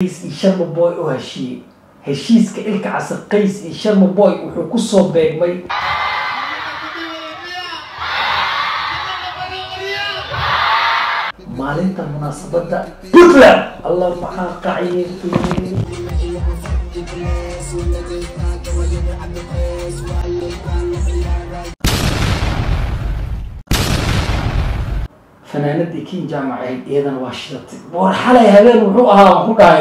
قيس شرم بوي oo heshiiska ilka casar qays iyo sharm boy wuxuu ku soo beegmay maalinta munaasabada Puntland Allah maxaa qaciyay فنانتي كين جامعي إذا واشرت ورحلة هذين وحوها وحوها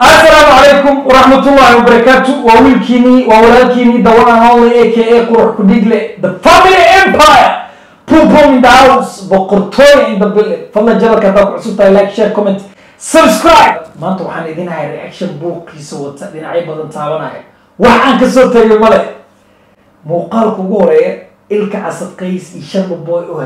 السلام عليكم ورحمة الله وبركاته وولكيني وولكيني دوانا الله AKA قروح كديجلة the family empire Poom in the house بقرطوي in the building فالله جبك هذاك عصوتها like share comment subscribe ما أنتوا حنيدين هاي reaction book يسوى تدين عيب بدن تعبنا هاي waxaan ka soo tagay male muuqaalku ugu horeeya ilka casar qays iyo sharm boy oo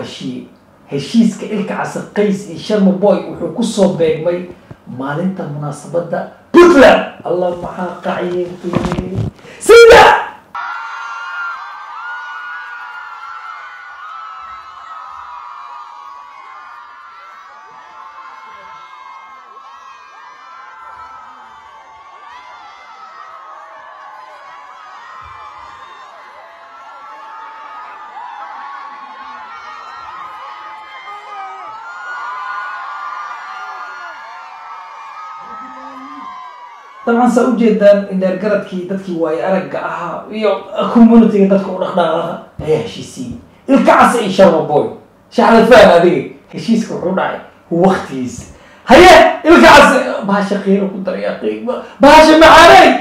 heshiiska ilka casar qays iyo sharm boy wuxuu ku soo beegmay maalinta munaasabada Puntland Allah maxaa qaciyay sida طبعا سأوجد إن الجرد كي دتكي واي أرجعها يو كوميونتي دتك ورخنا هي هشيسي الكعس إن شاء الله بوي شحال فاهم هذه هشيس كوعي هو وقتيس هيا الكعس باش خير وكنت رياقي باش معاري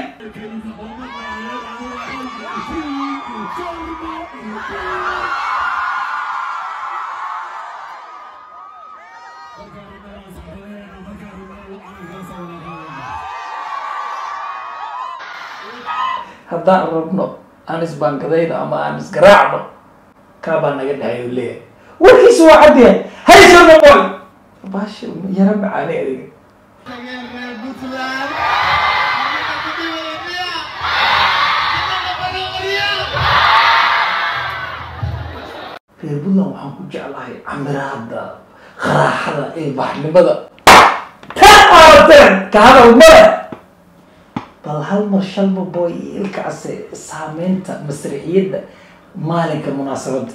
هذا ربنا أنس بانكذا أما أنس قراعنا كابان نقول هاي وليه وكيس واحدين هاي شرم بوي باش يرمى عليه في البلد وحنكون جعلها عمرها خراحة إيه بحر بدأ تأمرتين كهذا المرة بل هل مرشل بوي الكعس سامنتا مسرحية مالك المناسبة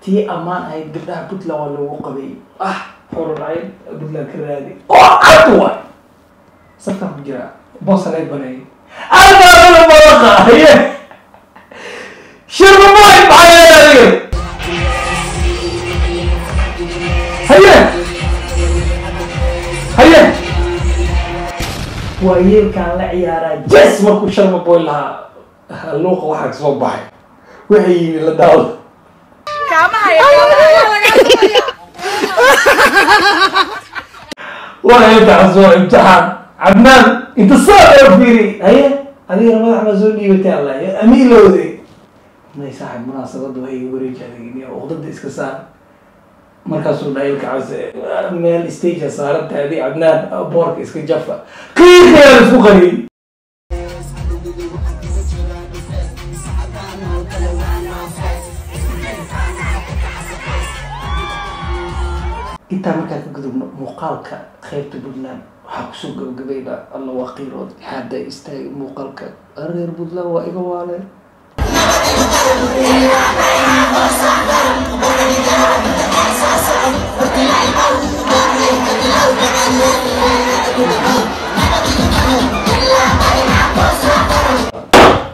تي أمان هاي قدها بطلة ولا وقبي حور العين بطلة كرادي أطول صرتها مجرى بوصل هاي بني أنا مرقة هي شرب ماي بعيالي هيا وهي كان لعيارة جسمك وشرب بوي لها اللوقة واحد صباحي وهي لداول والله يتعزوا امتحان عدنان انت صار فيري هيا هذه رمضان عمزوني وتي الله امين لودي ما يصاحب مناسبة وهي وريج هذه وغضد اسكسان مركز ودايل كعز من الستيج صارت هذه عدنان بورك اسك جفا كيف يا الفقري inta markaa ka gudubno muuqaalka qaybta Puntland waxa ku soo gabagabayda alla waqiirood hada istaag muuqaalka reer Puntland waa iga waale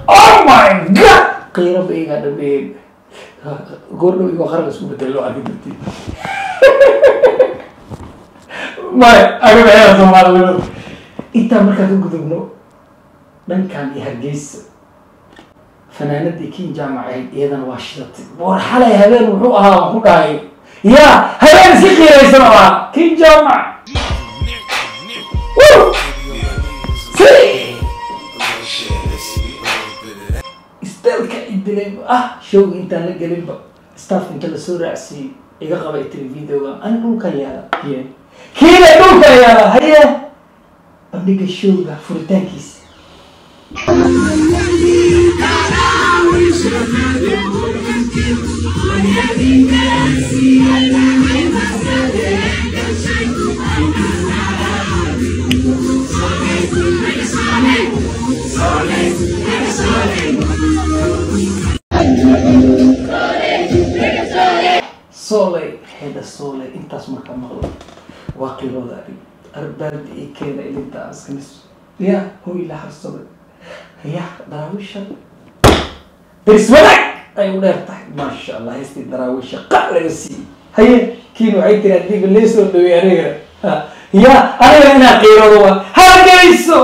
oh my god qiiro bayga dhabeey goordo igu khargas u bedelo aragtay ما أقول يا زملاء أنت مركز قدومنا من كان يهجس fanaanadii kiin jaamacay iyadana waa shidatay war xalay habeen wuxuu ahaa ku dhahay ya habeen si qiiraysan waa kiin jaamac istalka idilay show intaan la gelinba staff inta la soo raacsiiyay iga qabay videoga aan dhulkan yaala kiina dhulkan yaala haye bandhiga showga furitaankiisa Soley هذا soley intaas marka maqlo waa qilooda arbaad ee keena intaas kanis ya hoo ila xarsaday ya daraawisha bismillah ay u dheertahay ma sha Allah heesti daraawisha qalasi haye kiin waxay tiri dib leeso dhawey aniga ya aniga ina qeyrado waa hargeyso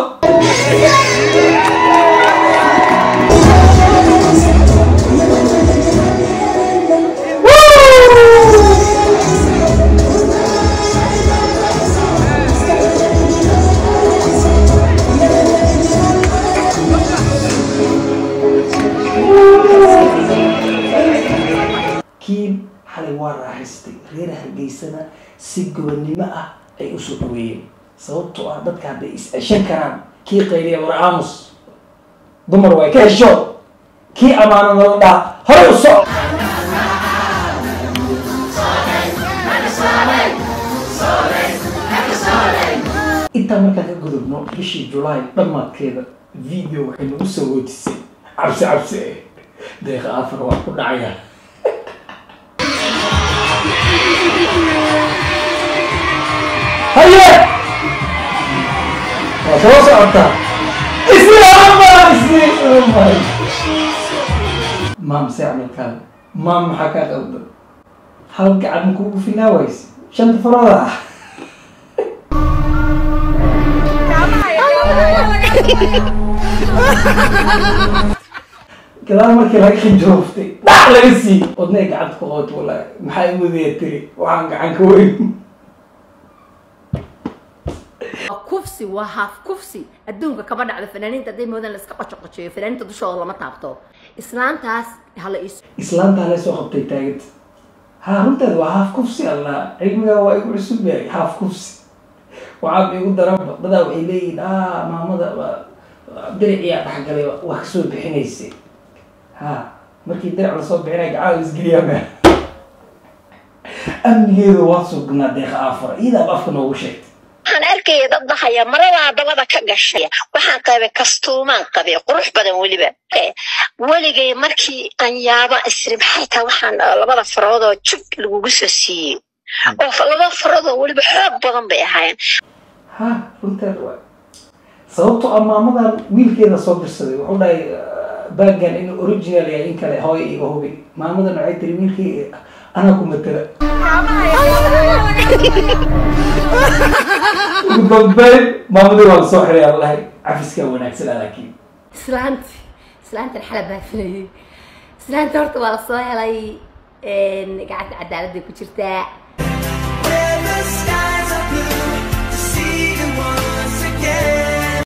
reer hargeysana si gobanimo ay u soo dhaweeyeen sababtoo dadka hadday is ceshan karaan kii qayliya war aamus dumar way ka hesho kii amaanada la dhaa hore u soco intaa markaan ka gudubno bishii July dhammaadkeeda video waxay nagu soo wejisay cabsi deeqa afar waa ku dhacaya هيا وصوص أنت إسلام مام سيعمل كلام مام حكى قلبي حاول قاعد نكوب في ناويس شنت فرادة كلامك لكن جوفتي لا لسي ودني قاعد قوت ولا محي مذيتري وعن قاعد كوين كوفسي وهاف كوفسي الدنيا كبر على فنانين تدي مودن لسه قشقشة فنانين تدوش والله ما تعبتوا إسلام تاس هلا إسلام تاس سو خبطي تاجت ها هم تدوا هاف كوفسي الله علمي هو يقول سبعي هاف كوفسي وعاب يقول درب بدأ وحيلين ما مضى درعي حق لي وحسوا بحنيسي ها مركي درع على صوب بعينك عاوز قريبه أمني هذا واصل قلنا ديخ آفر إذا بأفكنا وشيء waxaan arkay dad dhaxaya marada dabada ka gashay waxaan qaybay kastuumaan qabay qurux badan waligay markii aan yaaba isrib xayta waxaan labada farood oo jub lagu soo siiyay oo labada farood waliba xoog badan bay ahaayeen ha runtii sababtoo amaamadan wiilkeeda soo dirsaday wuxuu dhahay baagan in original yahay in kale hooy iga hubi maamadan waxay tiri wiilkii ana ku matala بالضبط ما بدي أقول صحيح يا الله عفسك وناكس لكن سلامت الحلبة فيني سلامت ورت ولا صايا لي قعدت عدالة دي كتير